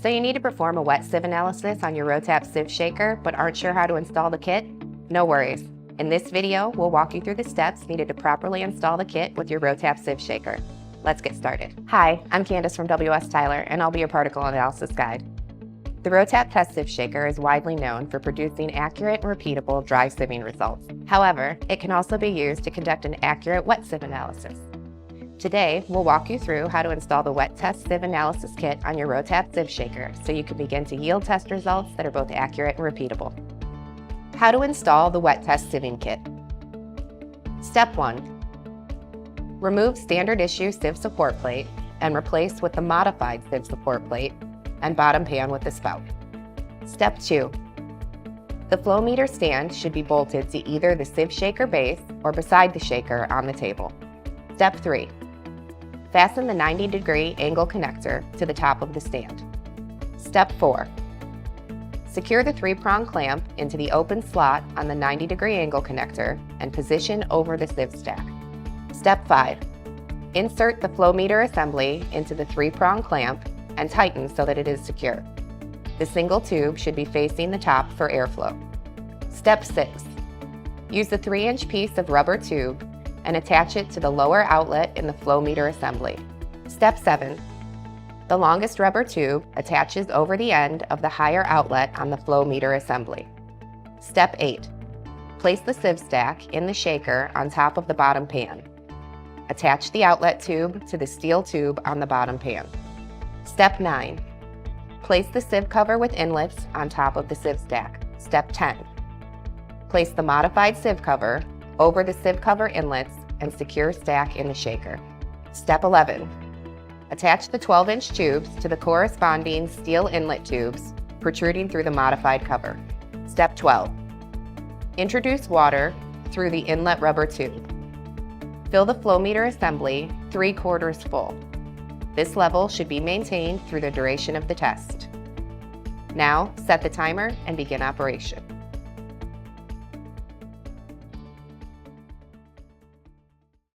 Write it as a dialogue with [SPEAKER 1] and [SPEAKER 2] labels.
[SPEAKER 1] So you need to perform a wet sieve analysis on your RO-TAP Sieve Shaker, but aren't sure how to install the kit? No worries. In this video, we'll walk you through the steps needed to properly install the kit with your RO-TAP Sieve Shaker. Let's get started. Hi, I'm Candace from WS Tyler, and I'll be your particle analysis guide. The RO-TAP Test Sieve Shaker is widely known for producing accurate and repeatable dry sieving results. However, it can also be used to conduct an accurate wet sieve analysis. Today, we'll walk you through how to install the Wet Test Sieve Analysis Kit on your RO-TAP Sieve Shaker so you can begin to yield test results that are both accurate and repeatable. How to install the Wet Test Sieving Kit. Step 1. Remove standard issue sieve support plate and replace with the modified sieve support plate and bottom pan with the spout. Step 2. The flow meter stand should be bolted to either the sieve shaker base or beside the shaker on the table. Step 3. Fasten the 90-degree angle connector to the top of the stand. Step 4. Secure the 3-prong clamp into the open slot on the 90-degree angle connector and position over the sieve stack. Step 5. Insert the flow meter assembly into the 3-prong clamp and tighten so that it is secure. The single tube should be facing the top for airflow. Step 6. Use the 3-inch piece of rubber tube and attach it to the lower outlet in the flow meter assembly. Step 7. The longest rubber tube attaches over the end of the higher outlet on the flow meter assembly. Step 8. Place the sieve stack in the shaker on top of the bottom pan. Attach the outlet tube to the steel tube on the bottom pan. Step 9. Place the sieve cover with inlets on top of the sieve stack. Step 10. Place the modified sieve cover over the sieve cover inlets and secure stack in the shaker. Step 11. Attach the 12-inch tubes to the corresponding steel inlet tubes protruding through the modified cover. Step 12. Introduce water through the inlet rubber tube. Fill the flow meter assembly 3/4 full. This level should be maintained through the duration of the test. Now, set the timer and begin operation.